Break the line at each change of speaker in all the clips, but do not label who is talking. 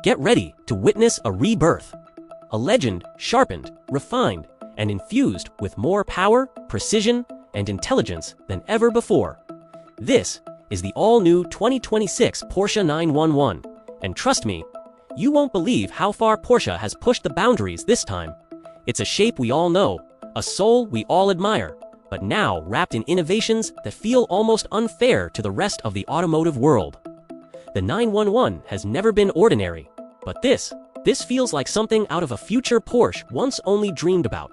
Get ready to witness a rebirth. A legend sharpened, refined, and infused with more power, precision, and intelligence than ever before. This is the all-new 2026 Porsche 911, and trust me, you won't believe how far Porsche has pushed the boundaries this time. It's a shape we all know, a soul we all admire, but now wrapped in innovations that feel almost unfair to the rest of the automotive world. The 911 has never been ordinary, but this feels like something out of a future Porsche once only dreamed about.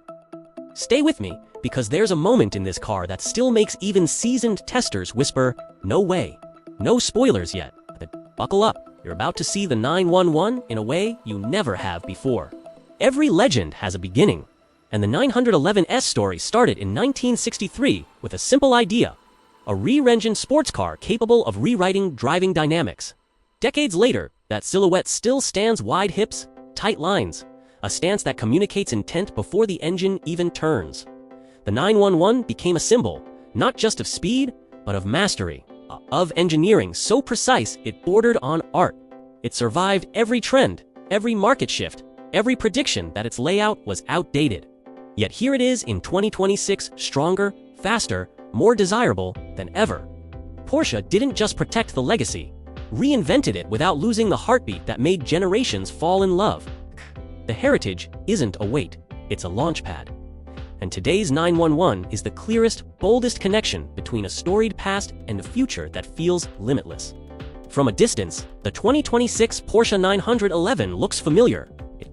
Stay with me, because there's a moment in this car that still makes even seasoned testers whisper, "No way." No spoilers yet, but buckle up. You're about to see the 911 in a way you never have before. Every legend has a beginning, and the 911's story started in 1963 with a simple idea: a rear-engined sports car capable of rewriting driving dynamics. Decades later, that silhouette still stands: wide hips, tight lines, a stance that communicates intent before the engine even turns. The 911 became a symbol, not just of speed, but of mastery, of engineering so precise it bordered on art. It survived every trend, every market shift, every prediction that its layout was outdated. Yet here it is in 2026, stronger, faster, more desirable than ever. Porsche didn't just protect the legacy, reinvented it without losing the heartbeat that made generations fall in love. The heritage isn't a weight, it's a launchpad. And today's 911 is the clearest, boldest connection between a storied past and a future that feels limitless. From a distance, the 2026 Porsche 911 looks familiar.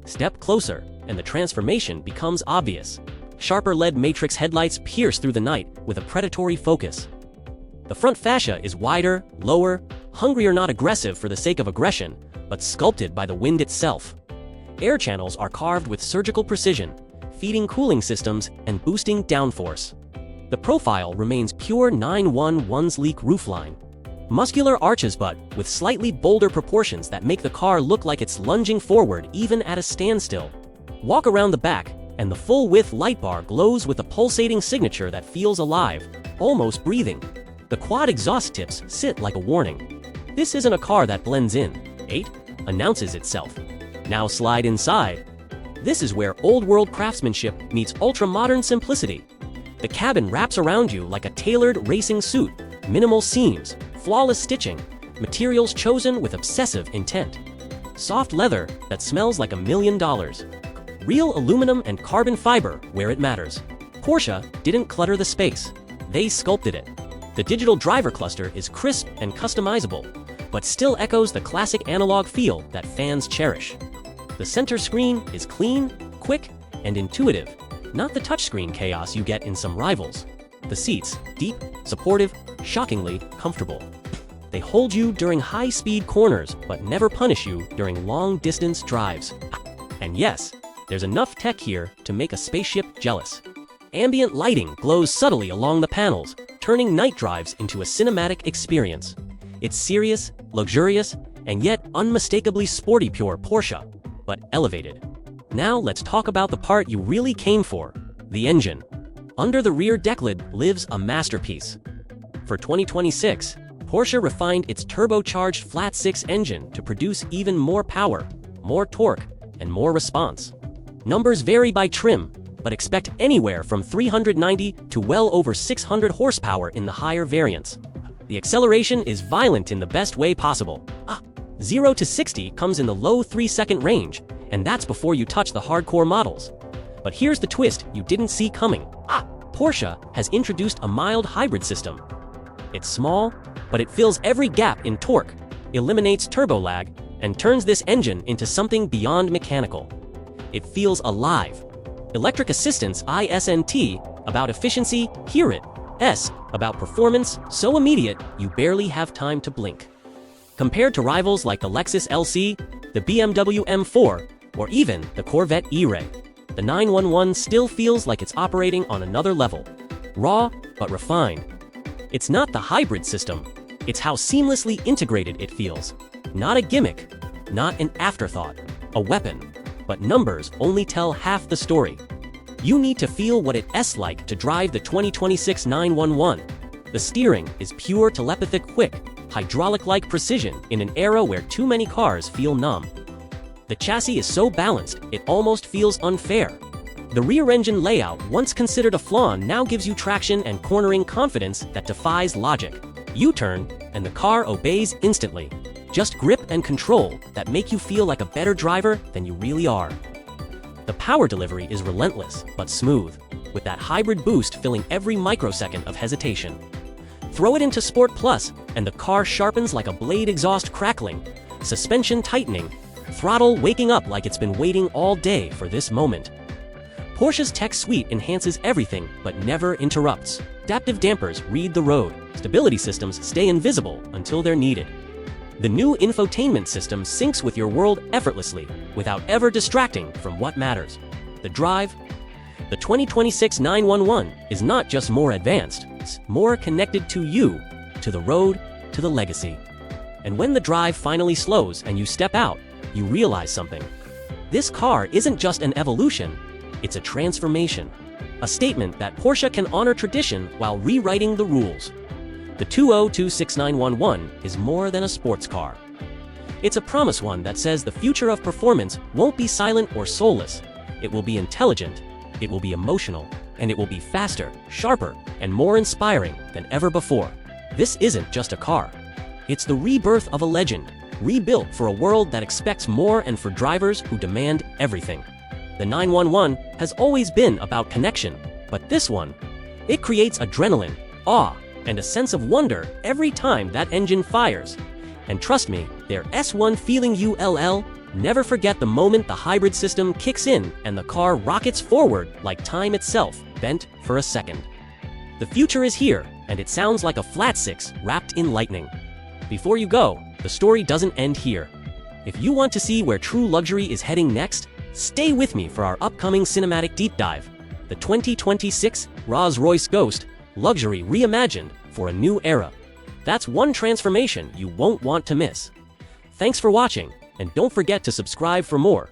Step closer, and the transformation becomes obvious. Sharper LED matrix headlights pierce through the night with a predatory focus. The front fascia is wider, lower, hungry or not aggressive for the sake of aggression, but sculpted by the wind itself. Air channels are carved with surgical precision, feeding cooling systems and boosting downforce. The profile remains pure 911's sleek roofline. Muscular arches but with slightly bolder proportions that make the car look like it's lunging forward even at a standstill. Walk around the back, and the full-width light bar glows with a pulsating signature that feels alive, almost breathing. The quad exhaust tips sit like a warning. This isn't a car that blends in. 8 announces itself. Now slide inside. This is where old-world craftsmanship meets ultra-modern simplicity. The cabin wraps around you like a tailored racing suit, minimal seams, flawless stitching, materials chosen with obsessive intent. Soft leather that smells like $1 million. Real aluminum and carbon fiber where it matters. Porsche didn't clutter the space, they sculpted it. The digital driver cluster is crisp and customizable, but still echoes the classic analog feel that fans cherish. The center screen is clean, quick, and intuitive, not the touchscreen chaos you get in some rivals. The seats, deep, supportive, shockingly comfortable. They hold you during high-speed corners, but never punish you during long-distance drives. And yes, there's enough tech here to make a spaceship jealous. Ambient lighting glows subtly along the panels, turning night drives into a cinematic experience. It's serious, luxurious, and yet unmistakably sporty, pure Porsche, but elevated. Now let's talk about the part you really came for, the engine. Under the rear deck lid lives a masterpiece. For 2026, Porsche refined its turbocharged flat-six engine to produce even more power, more torque, and more response. Numbers vary by trim, but expect anywhere from 390 to well over 600 horsepower in the higher variants. The acceleration is violent in the best way possible. 0 to 60 comes in the low 3-second range, and that's before you touch the hardcore models. But here's the twist you didn't see coming. Porsche has introduced a mild hybrid system. It's small, but it fills every gap in torque, eliminates turbo lag, and turns this engine into something beyond mechanical. It feels alive. Electric assistance ISNT about efficiency, hear it. S about performance, so immediate you barely have time to blink. Compared to rivals like the Lexus LC, the BMW M4, or even the Corvette E-Ray, the 911 still feels like it's operating on another level. Raw, but refined. It's not the hybrid system, it's how seamlessly integrated it feels. Not a gimmick, not an afterthought, a weapon. But numbers only tell half the story. You need to feel what it's like to drive the 2026 911. The steering is pure telepathic quick, hydraulic-like precision in an era where too many cars feel numb. The chassis is so balanced, it almost feels unfair. The rear engine layout, once considered a flaw, now gives you traction and cornering confidence that defies logic. You turn, and the car obeys instantly. Just grip and control that make you feel like a better driver than you really are. The power delivery is relentless, but smooth, with that hybrid boost filling every microsecond of hesitation. Throw it into Sport Plus, and the car sharpens like a blade exhaust crackling, suspension tightening, throttle waking up like it's been waiting all day for this moment. Porsche's tech suite enhances everything but never interrupts. Adaptive dampers read the road. Stability systems stay invisible until they're needed. The new infotainment system syncs with your world effortlessly, without ever distracting from what matters. The drive? The 2026 911 is not just more advanced, it's more connected to you, to the road, to the legacy. And when the drive finally slows and you step out, you realize something. This car isn't just an evolution, it's a transformation. A statement that Porsche can honor tradition while rewriting the rules. The 2026911 is more than a sports car. It's a promise one that says the future of performance won't be silent or soulless. It will be intelligent, it will be emotional, and it will be faster, sharper, and more inspiring than ever before. This isn't just a car. It's the rebirth of a legend, rebuilt for a world that expects more and for drivers who demand everything. The 911 has always been about connection, but this one, it creates adrenaline, awe, and a sense of wonder every time that engine fires. And trust me, their S1 feeling ULL, never forget the moment the hybrid system kicks in and the car rockets forward like time itself bent for a second. The future is here, and it sounds like a flat six wrapped in lightning. Before you go, the story doesn't end here. If you want to see where true luxury is heading next, stay with me for our upcoming cinematic deep dive. The 2026 Rolls-Royce Ghost, luxury reimagined for a new era. That's one transformation you won't want to miss. Thanks for watching, and don't forget to subscribe for more.